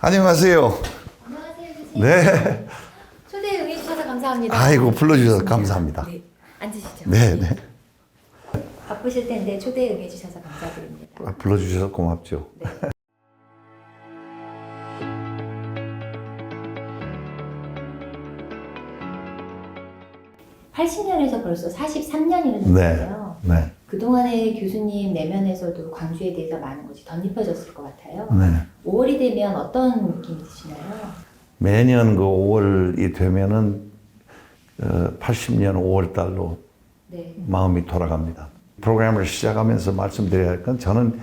안녕하세요. 안녕하세요, 교수님. 네. 초대 응해주셔서 감사합니다. 아이고, 불러주셔서 감사합니다. 네, 앉으시죠. 네, 네. 바쁘실 텐데 초대 응해주셔서 감사드립니다. 불러주셔서 고맙죠. 네. (80년에서) 벌써 43년이 네, 됐는데요. 네, 그동안의 교수님 내면에서도 광주에 대해서 많은 것이 덧입혀졌을 것 같아요. 네. 5월이 되면 어떤 느낌이 드시나요? 매년 그 5월이 되면은 80년 5월 달로 네. 마음이 돌아갑니다. 프로그램을 시작하면서 말씀드려야 할 건 저는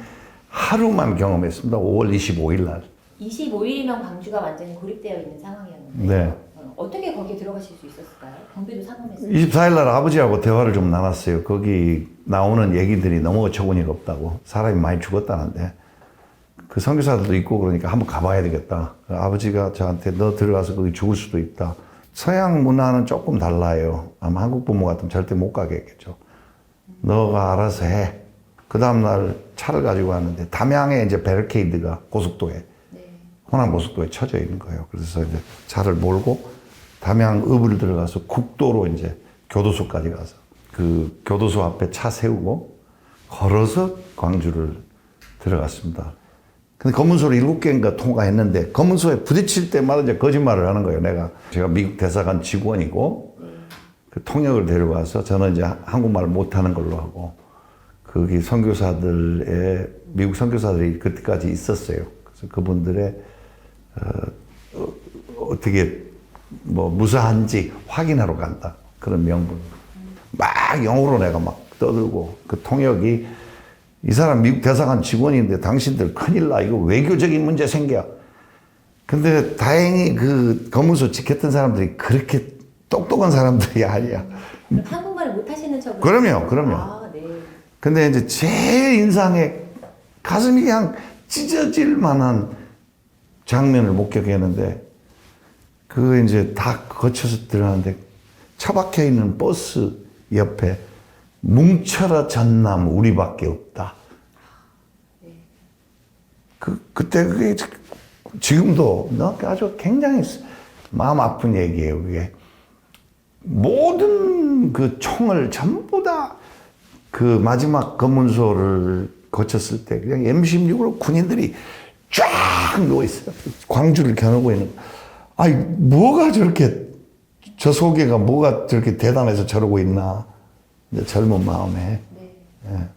하루만 경험했습니다. 5월 25일 날. 25일이면 광주가 완전히 고립되어 있는 상황이었는데 네. 어떻게 거기에 들어가실 수 있었을까요? 경비도 상황에서. 24일 날 아버지하고 대화를 좀 나눴어요. 거기 나오는 얘기들이 너무 어처구니가 없다고. 사람이 많이 죽었다는데. 그 선교사들도 있고 그러니까 한번 가봐야 되겠다. 아버지가 저한테 너 들어가서 거기 죽을 수도 있다. 서양 문화는 조금 달라요. 아마 한국 부모 같으면 절대 못 가겠죠. 너가 알아서 해. 그 다음날 차를 가지고 왔는데 담양에 이제 베리케이드가 고속도에 네. 호남 고속도에 쳐져 있는 거예요. 그래서 이제 차를 몰고 담양읍을 들어가서 국도로 이제 교도소까지 가서 그 교도소 앞에 차 세우고 걸어서 광주를 들어갔습니다. 근데 검문소를 7개인가 통과했는데 검문소에 부딪힐 때마다 이제 거짓말을 하는 거예요. 제가 미국 대사관 직원이고 그 통역을 데려가서 저는 이제 한국말을 못하는 걸로 하고 거기 선교사들의 미국 선교사들이 그때까지 있었어요. 그래서 그분들의 어떻게 뭐 무사한지 확인하러 간다 그런 명분. 막 영어로 내가 막 떠들고 그 통역이 이 사람 미국 대사관 직원인데 당신들 큰일 나. 이거 외교적인 문제 생겨. 근데 다행히 그 검문소 지켰던 사람들이 그렇게 똑똑한 사람들이 아니야. 그럼 한국말을 못하시는 척을. 그럼요. 아, 네. 근데 이제 제일 인상에 가슴이 그냥 찢어질 만한 장면을 목격했는데 그거 이제 다 거쳐서 들어가는데 처박혀 있는 버스 옆에 뭉쳐라 전남 우리밖에 없다. 그때 그게 지금도 아주 굉장히 마음 아픈 얘기예요. 그게 모든 그 총을 전부 다 그 마지막 검문소를 거쳤을 때 그냥 M16으로 군인들이 쫙 누워 있어요. 광주를 겨누고 있는. 아니 뭐가 저렇게 저 소개가 뭐가 저렇게 대단해서 저러고 있나. 젊은 마음에. 네. 예.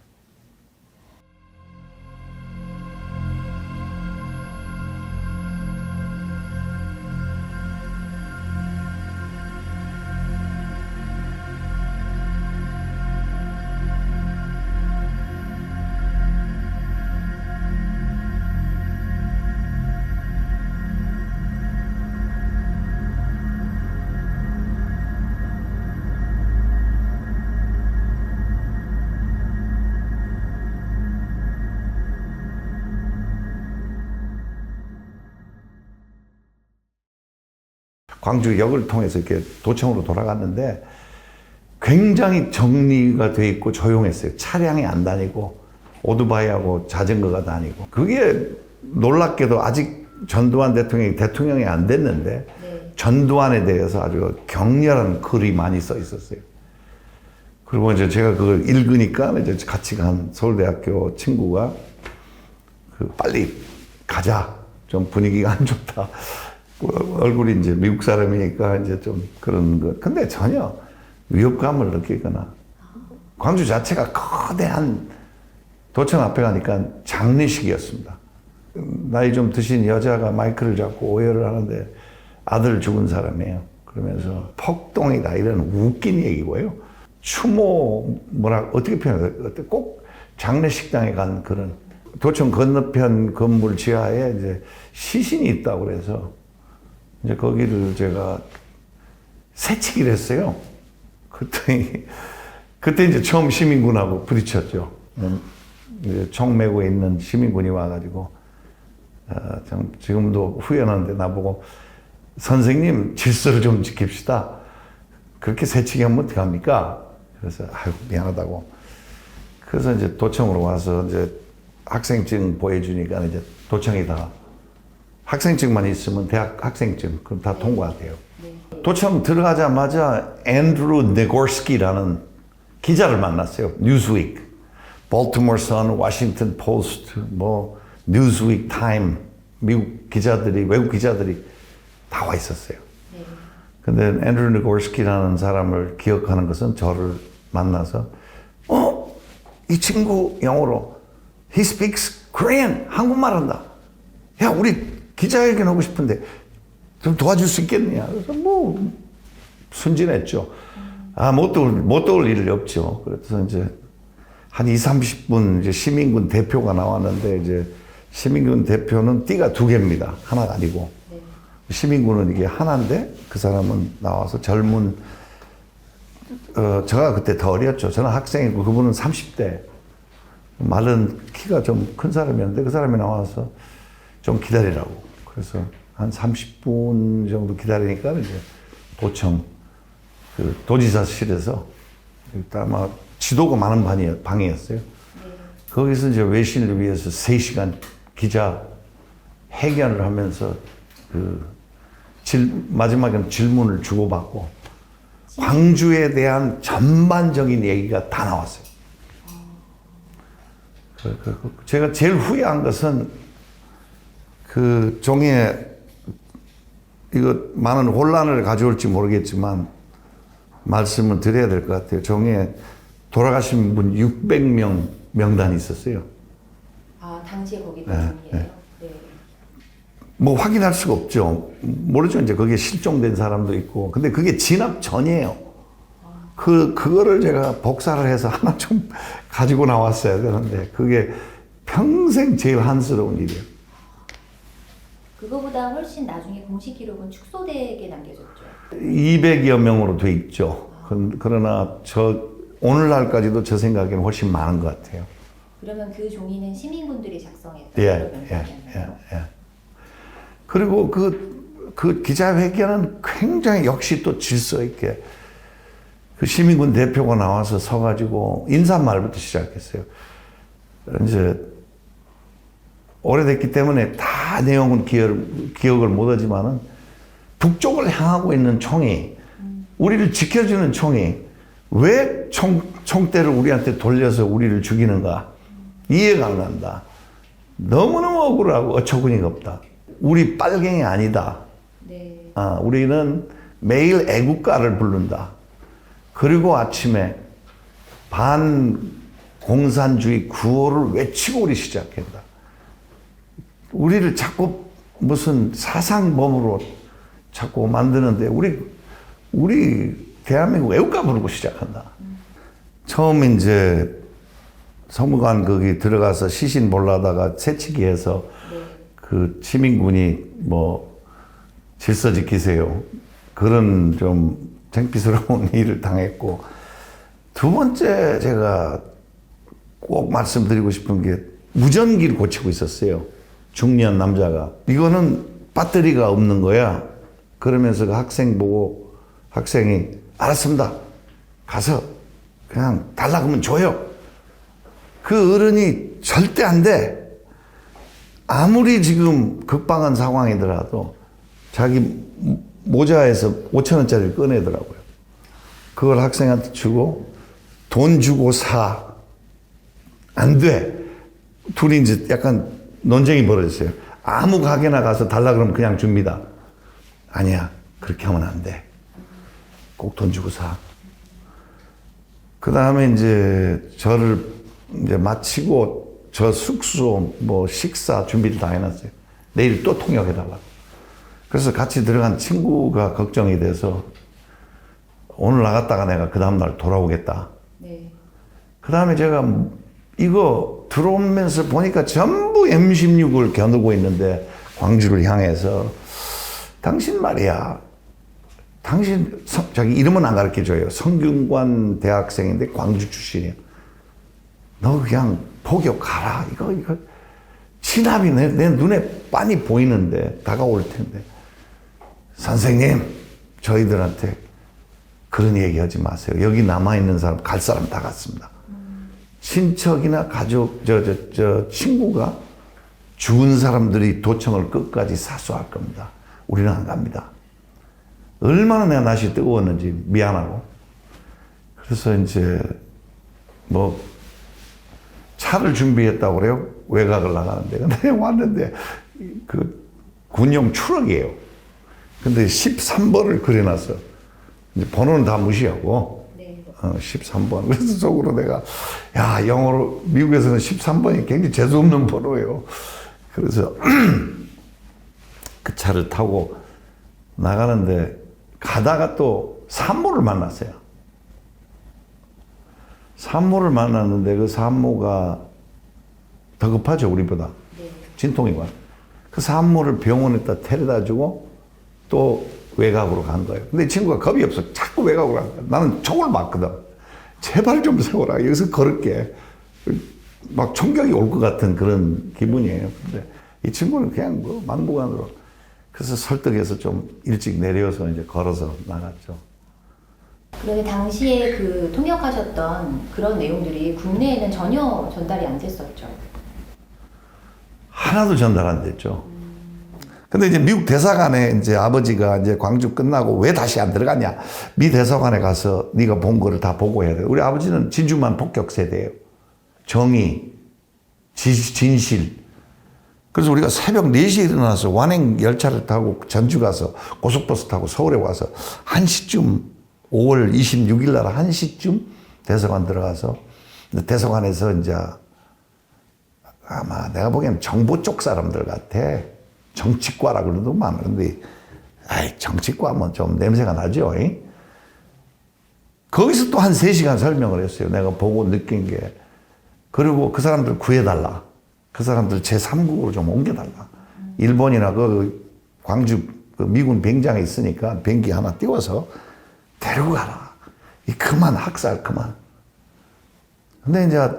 광주역을 통해서 이렇게 도청으로 돌아갔는데 굉장히 정리가 돼 있고 조용했어요. 차량이 안 다니고 오토바이하고 자전거가 다니고 그게 놀랍게도 아직 전두환 대통령이 안 됐는데 네. 전두환에 대해서 아주 격렬한 글이 많이 써 있었어요. 그리고 이제 제가 그걸 읽으니까 이제 같이 간 서울대학교 친구가 빨리 가자. 좀 분위기가 안 좋다. 얼굴이 이제 미국 사람이니까 이제 좀 그런 거. 근데 전혀 위협감을 느끼거나. 광주 자체가 거대한 도청 앞에 가니까 장례식이었습니다. 나이 좀 드신 여자가 마이크를 잡고 오열을 하는데 아들 죽은 사람이에요. 그러면서 폭동이다 이런 웃긴 얘기고요. 추모 어떻게 표현해요? 꼭 장례식장에 간 그런 도청 건너편 건물 지하에 이제 시신이 있다고 그래서 이제 거기를 제가 새치기를 했어요. 그때 이제 처음 시민군하고 부딪혔죠. 이제 총 메고 있는 시민군이 와가지고, 지금도 후회하는데 나보고, 선생님, 질서를 좀 지킵시다. 그렇게 새치기 하면 어떡합니까? 그래서, 아유, 미안하다고. 그래서 이제 도청으로 와서 이제 학생증 보여주니까 이제 도청이 다 학생증만 있으면 대학 학생증 그럼 다 통과돼요. 네. 도청 들어가자마자 앤드루 네고스키라는 기자를 만났어요. 뉴스윅, 볼티모어 선, 워싱턴 포스트, 뭐 뉴스윅 타임 미국 기자들이 외국 기자들이 다 와 있었어요. 네. 근데 앤드루 네고스키라는 사람을 기억하는 것은 저를 만나서 이 친구 영어로 he speaks Korean 한국말 한다. 야 우리 기자회견 하고 싶은데 좀 도와줄 수 있겠느냐. 그래서 뭐 순진했죠. 못 도울 일이 없죠. 그래서 이제 한 30분 이제 시민군 대표가 나왔는데 이제 시민군 대표는 띠가 2개입니다. 하나가 아니고. 네. 시민군은 이게 하나인데 그 사람은 나와서 젊은 제가 그때 더 어렸죠. 저는 학생이고 그분은 30대. 마른 키가 좀 큰 사람이었는데 그 사람이 나와서 좀 기다리라고. 그래서 한 30분 정도 기다리니까 이제 도청 그 도지사실에서 아마 지도가 많은 방이었어요. 거기서 이제 외신을 위해서 3시간 기자 회견을 하면서 마지막에는 질문을 주고받고 광주에 대한 전반적인 얘기가 다 나왔어요. 제가 제일 후회한 것은 그 종이에 이거 많은 혼란을 가져올지 모르겠지만 말씀을 드려야 될 것 같아요. 종이에 돌아가신 분 600명 명단이 있었어요. 아, 당시에 거기 네, 종이에요? 네. 네. 뭐 확인할 수가 없죠. 모르죠. 이제 거기에 실종된 사람도 있고. 근데 그게 진압 전이에요. 그거를 제가 복사를 해서 하나 좀 가지고 나왔어야 되는데 그게 평생 제일 한스러운 일이에요. 그거보다 훨씬 나중에 공식 기록은 축소되게 남겨졌죠. 200여 명으로 돼 있죠. 그러나 오늘날까지도 저 생각에는 훨씬 많은 것 같아요. 그러면 그 종이는 시민군들이 작성했던 예. 그리고 그 기자회견은 굉장히 역시 또 질서 있게 그 시민군 대표가 나와서 서가지고 인사말부터 시작했어요. 이제 오래됐기 때문에 다 내용은 기억을 못하지만은 북쪽을 향하고 있는 총이 우리를 지켜주는 총이 왜 총대를 우리한테 돌려서 우리를 죽이는가 이해가 안 간다. 너무너무 억울하고 어처구니가 없다. 우리 빨갱이 아니다. 네. 우리는 매일 애국가를 부른다. 그리고 아침에 반공산주의 구호를 외치고 우리 시작한다. 우리를 자꾸 무슨 사상범으로 자꾸 만드는데 우리 대한민국 애국가 부르고 시작한다. 처음 이제 성무관 거기 들어가서 시신 몰라다가 새치기해서 그 시민군이 뭐 질서 지키세요. 그런 좀 창피스러운 일을 당했고 두 번째 제가 꼭 말씀드리고 싶은 게 무전기를 고치고 있었어요. 중년 남자가. 이거는 배터리가 없는 거야. 그러면서 그 학생 보고 학생이 알았습니다. 가서 그냥 달라고 하면 줘요. 그 어른이 절대 안 돼. 아무리 지금 급박한 상황이더라도 자기 모자에서 5,000원짜리를 꺼내더라고요. 그걸 학생한테 주고 돈 주고 사. 안 돼. 둘이 이제 약간 논쟁이 벌어졌어요. 아무 가게나 가서 달라 그러면 그냥 줍니다. 아니야. 그렇게 하면 안 돼. 꼭 돈 주고 사. 그 다음에 이제 저를 이제 마치고 저 숙소 뭐 식사 준비를 다 해놨어요. 내일 또 통역해달라고. 그래서 같이 들어간 친구가 걱정이 돼서 오늘 나갔다가 내가 그 다음날 돌아오겠다. 네. 그 다음에 제가 이거 들어오면서 보니까 전부 M16을 겨누고 있는데 광주를 향해서 당신 말이야. 당신 자기 이름은 안 가르쳐줘요. 성균관 대학생인데 광주 출신이야. 너 그냥 포교 가라. 이거 진압이 내 눈에 빤히 보이는데 다가올 텐데. 선생님, 저희들한테 그런 얘기 하지 마세요. 여기 남아있는 사람, 갈 사람 다 갔습니다. 친척이나 가족, 친구가 죽은 사람들이 도청을 끝까지 사수할 겁니다. 우리는 안 갑니다. 얼마나 내가 날씨 뜨거웠는지 미안하고. 그래서 이제 뭐 차를 준비했다고 그래요. 외곽을 나가는데. 근데 왔는데 그 군용 트럭이에요. 근데 13번을 그려놨어. 이제 번호는 다 무시하고. 네. 13번. 그래서 속으로 내가, 야, 영어로, 미국에서는 13번이 굉장히 재수없는 번호예요. 그래서 그 차를 타고 나가는데 가다가 또 산모를 만났어요. 산모를 만났는데 그 산모가 더 급하죠, 우리보다. 네. 진통이 와. 그 산모를 병원에다 데려다 주고 또 외곽으로 간 거예요. 근데 이 친구가 겁이 없어. 자꾸 외곽으로 간 거야. 나는 총을 맞거든. 제발 좀 세워라. 여기서 걸을게. 막 총격이 올 것 같은 그런 기분이에요. 근데 이 친구는 그냥 뭐 막무가내로. 그래서 설득해서 좀 일찍 내려서 이제 걸어서 나갔죠. 그런데 당시에 그 통역하셨던 그런 내용들이 국내에는 전혀 전달이 안 됐었죠. 하나도 전달 안 됐죠. 근데 이제 미국 대사관에 이제 아버지가 이제 광주 끝나고 왜 다시 안 들어갔냐. 미 대사관에 가서 네가 본 거를 다 보고해야 돼. 우리 아버지는 진주만 폭격 세대예요. 정의, 진실. 그래서 우리가 새벽 4시에 일어나서 완행 열차를 타고 전주 가서 고속버스 타고 서울에 와서 1시쯤 5월 26일 날 1시쯤 대사관 들어가서 대사관에서 이제 아마 내가 보기엔 정보 쪽 사람들 같아. 정치과라 그러더만. 그런데 아이, 정치과 하면 좀 냄새가 나죠. 이? 거기서 또 한 3시간 설명을 했어요. 내가 보고 느낀 게. 그리고 그 사람들 구해달라. 그 사람들 제3국으로 좀 옮겨달라. 일본이나 그 광주 그 미군 병장에 있으니까 비행기 하나 띄워서 데리고 가라. 이 그만 학살 그만. 근데 이제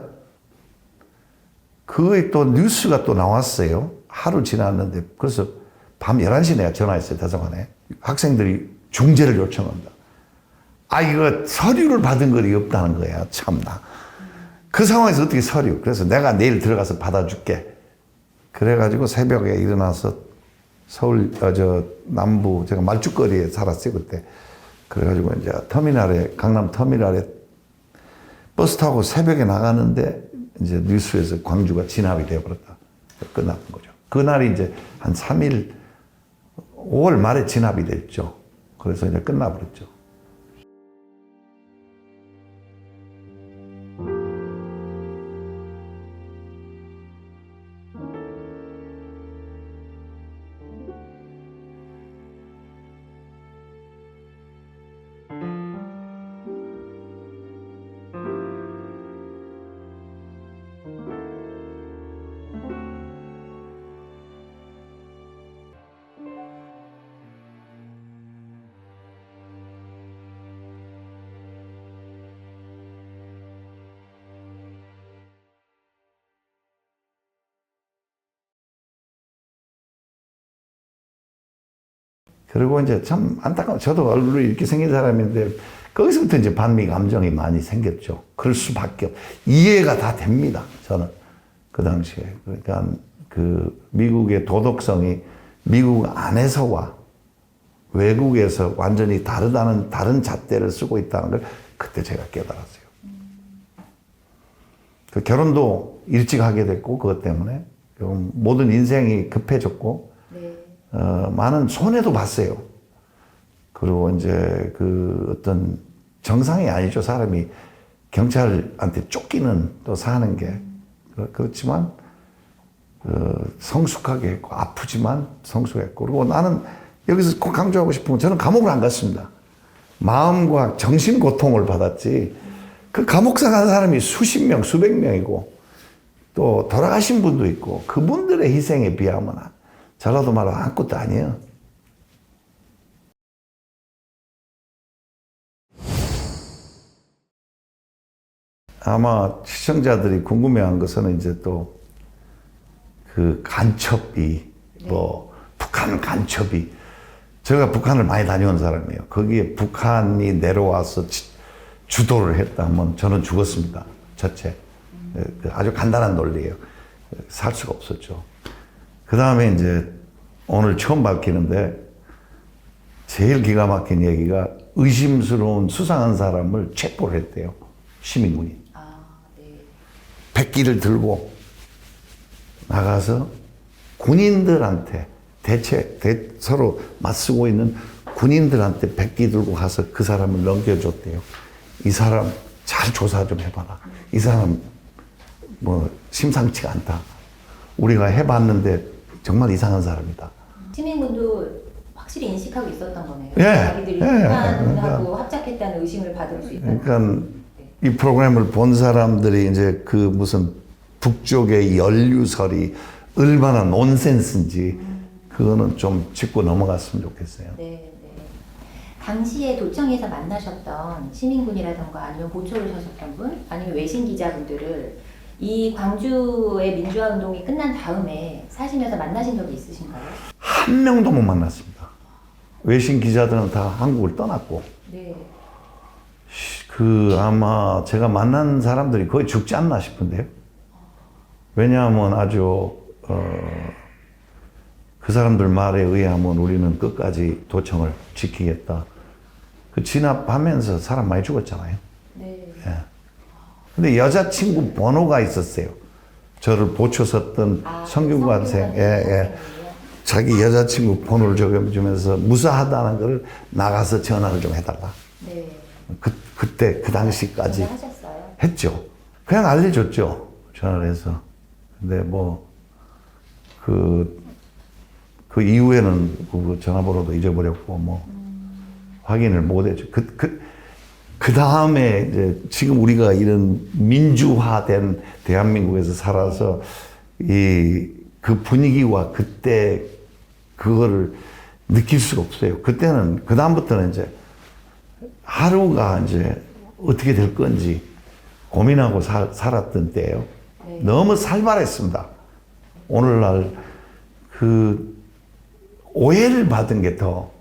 그게 또 뉴스가 또 나왔어요. 하루 지났는데 그래서 밤 11시 내가 전화했어요. 대사관에. 학생들이 중재를 요청한다. 아 이거 서류를 받은 글이 없다는 거야. 참나. 그 상황에서 어떻게 서류. 그래서 내가 내일 들어가서 받아줄게. 그래가지고 새벽에 일어나서 서울 남부 제가 말죽거리에 살았어요 그때. 그래가지고 이제 터미널에 강남 터미널에 버스 타고 새벽에 나가는데 이제 뉴스에서 광주가 진압이 되어버렸다. 끝났던 거죠. 그날이 이제 한 3일 5월 말에 진압이 됐죠. 그래서 이제 끝나버렸죠. 그리고 이제 참 안타까워. 저도 얼굴이 이렇게 생긴 사람인데 거기서부터 이제 반미 감정이 많이 생겼죠. 그럴 수밖에 이해가 다 됩니다. 저는 그 당시에. 그러니까 그 미국의 도덕성이 미국 안에서와 외국에서 완전히 다른 잣대를 쓰고 있다는 걸 그때 제가 깨달았어요. 그 결혼도 일찍 하게 됐고 그것 때문에 모든 인생이 급해졌고 네. 많은 손해도 봤어요. 그리고 이제 그 어떤 정상이 아니죠. 사람이 경찰한테 쫓기는 또 사는 게. 그렇지만 성숙하게 했고 아프지만 성숙했고. 그리고 나는 여기서 꼭 강조하고 싶은 건 저는 감옥을 안 갔습니다. 마음과 정신 고통을 받았지. 그 감옥 간 사람이 수십 명, 수백 명이고 또 돌아가신 분도 있고 그분들의 희생에 비하면 저라도 말로 아무것도 아니에요. 아마 시청자들이 궁금해한 것은 이제 또 그 간첩이 뭐 북한 간첩이 제가 북한을 많이 다녀온 사람이에요. 거기에 북한이 내려와서 주도를 했다 하면 저는 죽었습니다. 첫째. 아주 간단한 논리예요. 살 수가 없었죠. 그 다음에 이제 오늘 처음 밝히는데 제일 기가 막힌 얘기가 의심스러운 수상한 사람을 체포를 했대요. 시민군이. 아, 네. 백기를 들고 나가서 군인들한테 서로 맞서고 있는 군인들한테 백기 들고 가서 그 사람을 넘겨줬대요. 이 사람 잘 조사 좀 해봐라. 이 사람 뭐 심상치가 않다. 우리가 해봤는데 정말 이상한 사람이다. 시민군도 확실히 인식하고 있었던 거네요. 예. 자기들이 그러니까. 하고 합작했다는 의심을 받을 수 있다. 그러니까 이 프로그램을 본 사람들이 이제 그 무슨 북쪽의 연류설이 얼마나 논센스인지 그거는 좀 짚고 넘어갔으면 좋겠어요. 네, 네. 당시에 도청에서 만나셨던 시민군이라던가 아니면 보초를 하셨던 분, 아니면 외신 기자분들을 이 광주의 민주화 운동이 끝난 다음에 사시면서 만나신 적이 있으신가요? 한 명도 못 만났습니다. 외신 기자들은 다 한국을 떠났고, 네. 아마 제가 만난 사람들이 거의 죽지 않나 싶은데요. 왜냐하면 아주, 그 사람들 말에 의하면 우리는 끝까지 도청을 지키겠다. 그 진압하면서 사람 많이 죽었잖아요. 네. 예. 근데 여자친구 번호가 있었어요. 저를 보초섰던 성균관생. 예. 자기 여자친구 번호를 적어주면서 무사하다는 걸 나가서 전화를 좀 해달라. 네. 그때, 그 당시까지 하셨어요? 했죠. 그냥 알려줬죠. 전화를 해서. 근데 뭐, 그 이후에는 그 전화번호도 잊어버렸고, 뭐, 확인을 못 했죠. 그 다음에 이제 지금 우리가 이런 민주화된 대한민국에서 살아서 그 분위기와 그때 그거를 느낄 수가 없어요. 그때는, 그 다음부터는 이제 하루가 이제 어떻게 될 건지 고민하고 살았던 때예요. 네. 너무 살벌했습니다. 오늘날 오해를 받은 게 더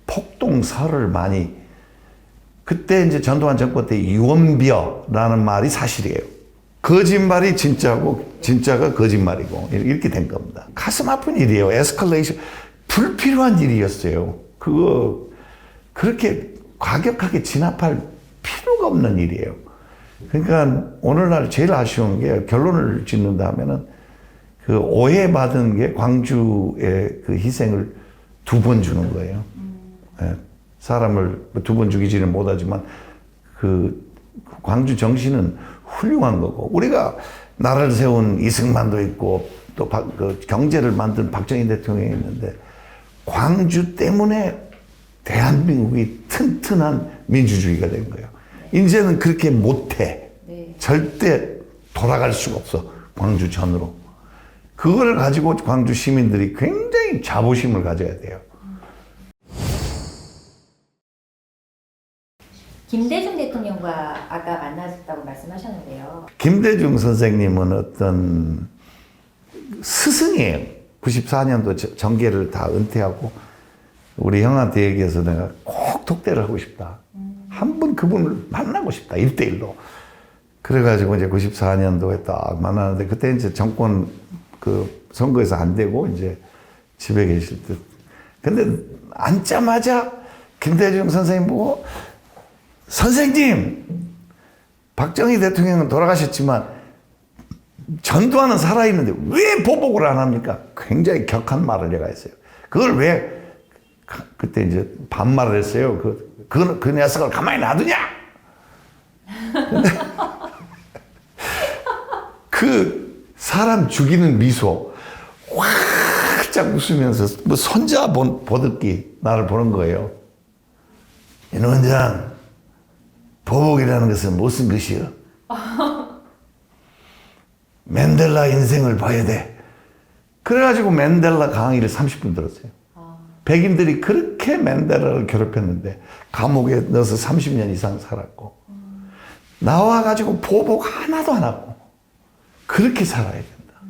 폭동설을 많이 그때 이제 전두환 정권 때 유언비어라는 말이 사실이에요. 거짓말이 진짜고 진짜가 거짓말이고 이렇게 된 겁니다. 가슴 아픈 일이에요. 에스컬레이션 불필요한 일이었어요. 그거 그렇게 과격하게 진압할 필요가 없는 일이에요. 그러니까 오늘날 제일 아쉬운 게 결론을 짓는다면은 그 오해받은 게 광주의 그 희생을 2번 주는 거예요. 예, 사람을 2번 죽이지는 못하지만 그 광주 정신은 훌륭한 거고 우리가 나라를 세운 이승만도 있고 또 그 경제를 만든 박정희 대통령이 있는데 광주 때문에 대한민국이 튼튼한 민주주의가 된 거예요. 이제는 그렇게 못해. 네. 절대 돌아갈 수가 없어. 광주 전으로. 그걸 가지고 광주 시민들이 굉장히 자부심을 가져야 돼요. 김대중 대통령과 아까 만나셨다고 말씀하셨는데요. 김대중 선생님은 어떤 스승이에요. 94년도 정계를 다 은퇴하고 우리 형한테 얘기해서 내가 꼭 독대를 하고 싶다. 한 번 그분을 만나고 싶다. 1대1로. 그래가지고 이제 94년도에 딱 만나는데 그때 이제 정권 그 선거에서 안 되고 이제 집에 계실 듯. 근데 앉자마자 김대중 선생님 보고 선생님! 박정희 대통령은 돌아가셨지만 전두환은 살아있는데 왜 보복을 안 합니까? 굉장히 격한 말을 제가 했어요. 그걸 왜 그때 이제 반말을 했어요. 그 녀석을 가만히 놔두냐? 그 사람 죽이는 미소 활짝 웃으면서 뭐 손자 보듯이 나를 보는 거예요. 인 원장 보복이라는 것은 무슨 것이요? 맨델라 인생을 봐야 돼. 그래가지고 맨델라 강의를 30분 들었어요. 백인들이 그렇게 맨델라를 괴롭혔는데 감옥에 넣어서 30년 이상 살았고 나와가지고 보복 하나도 안 하고 그렇게 살아야 된다.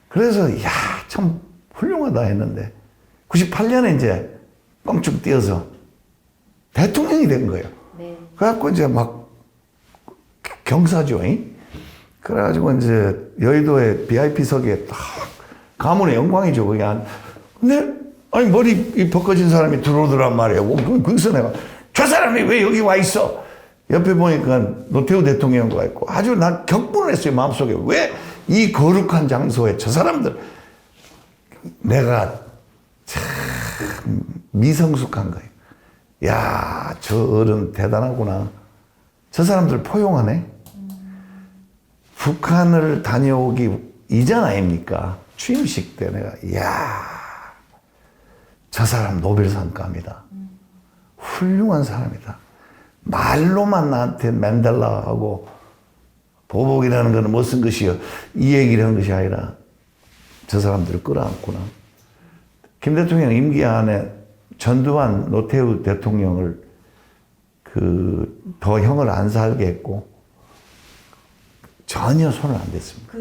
그래서 참 훌륭하다 했는데 98년에 이제 껑충 뛰어서 대통령이 된 거예요. 네. 그래갖고 이제 막 경사죠. 그래가지고 이제 여의도의 BIP석에 딱 가문의 영광이죠. 그게 근데 아니 머리 벗겨진 사람이 들어오더란 말이에요. 거기서 내가 저 사람이 왜 여기 와 있어? 옆에 보니까 노태우 대통령과 있고 아주 난 격분을 했어요. 마음속에 왜 이 거룩한 장소에 저 사람들 내가 참 미성숙한 거예요. 야, 저 어른 대단하구나. 저 사람들 포용하네. 북한을 다녀오기 이전 아닙니까? 취임식 때 내가 이야 저 사람 노벨상감이다. 훌륭한 사람이다. 말로만 나한테 맨델라하고 보복이라는 것은 못 쓴 것이요. 이 얘기를 한 것이 아니라 저 사람들을 끌어안구나. 김 대통령 임기 안에 전두환 노태우 대통령을 더 형을 안 살게 했고 전혀 손을 안 댔습니다.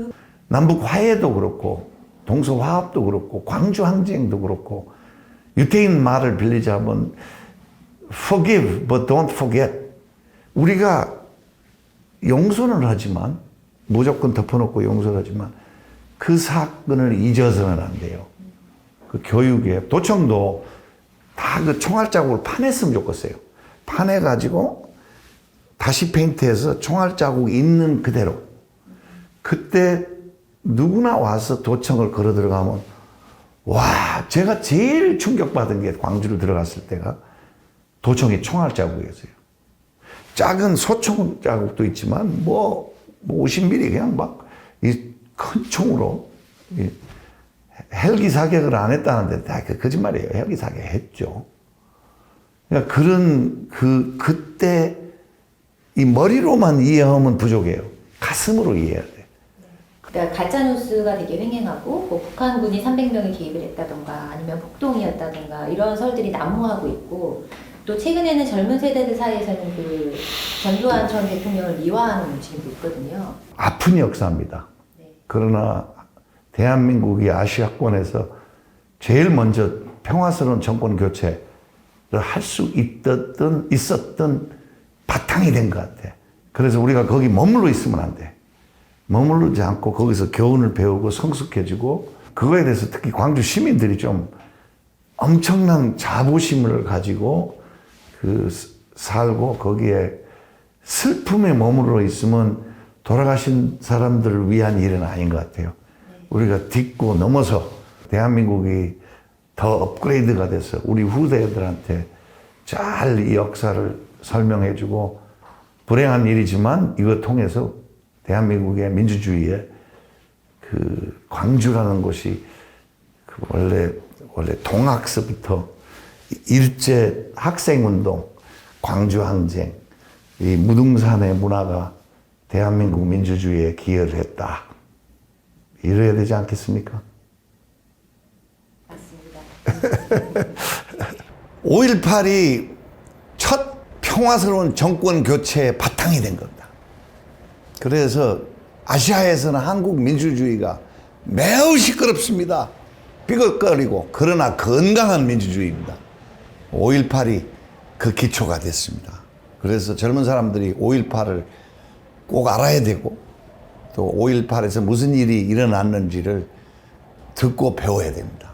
남북 화해도 그렇고 동서 화합도 그렇고 광주 항쟁도 그렇고 유태인 말을 빌리자면 forgive but don't forget. 우리가 용서는 하지만 무조건 덮어놓고 용서를 하지만 그 사건을 잊어서는 안 돼요. 그 교육에 도청도 다 그 총알 자국을 파냈으면 좋겠어요. 파내가지고 다시 페인트해서 총알 자국 있는 그대로. 그때 누구나 와서 도청을 걸어 들어가면 와 제가 제일 충격받은 게 광주를 들어갔을 때가 도청이 총알 자국이었어요. 작은 소총 자국도 있지만 뭐 50mm 그냥 막 이 큰 총으로 헬기 사격을 안 했다는데 다 그 거짓말이에요. 헬기 사격 했죠. 그러니까 그때 이 머리로만 이해하면 부족해요. 가슴으로 이해해야 돼요. 그러니까 가짜뉴스가 되게 횡행하고 뭐 북한군이 300명이 개입을 했다던가 아니면 폭동이었다던가 이런 설들이 난무하고 있고 또 최근에는 젊은 세대들 사이에서는 그 전두환 전 대통령을 미화하는 움직임도 있거든요. 아픈 역사입니다. 네. 그러나 대한민국이 아시아권에서 제일 먼저 평화스러운 정권 교체를 할 수 있었던 바탕이 된 것 같아. 그래서 우리가 거기 머물러 있으면 안 돼. 머무르지 않고 거기서 교훈을 배우고 성숙해지고 그거에 대해서 특히 광주 시민들이 좀 엄청난 자부심을 가지고 살고 거기에 슬픔에 머무르러 있으면 돌아가신 사람들을 위한 일은 아닌 것 같아요. 우리가 딛고 넘어서 대한민국이 더 업그레이드가 돼서 우리 후대들한테 잘 이 역사를 설명해주고 불행한 일이지만 이거 통해서 대한민국의 민주주의의 광주라는 곳이 원래 동학서부터 일제 학생운동, 광주항쟁, 이 무등산의 문화가 대한민국 민주주의에 기여를 했다. 이래야 되지 않겠습니까? 맞습니다. 5.18이 첫 평화스러운 정권 교체의 바탕이 된 겁니다. 그래서 아시아에서는 한국 민주주의가 매우 시끄럽습니다. 삐걱거리고 그러나 건강한 민주주의입니다. 5.18이 그 기초가 됐습니다. 그래서 젊은 사람들이 5.18을 꼭 알아야 되고 또 5.18에서 무슨 일이 일어났는지를 듣고 배워야 됩니다.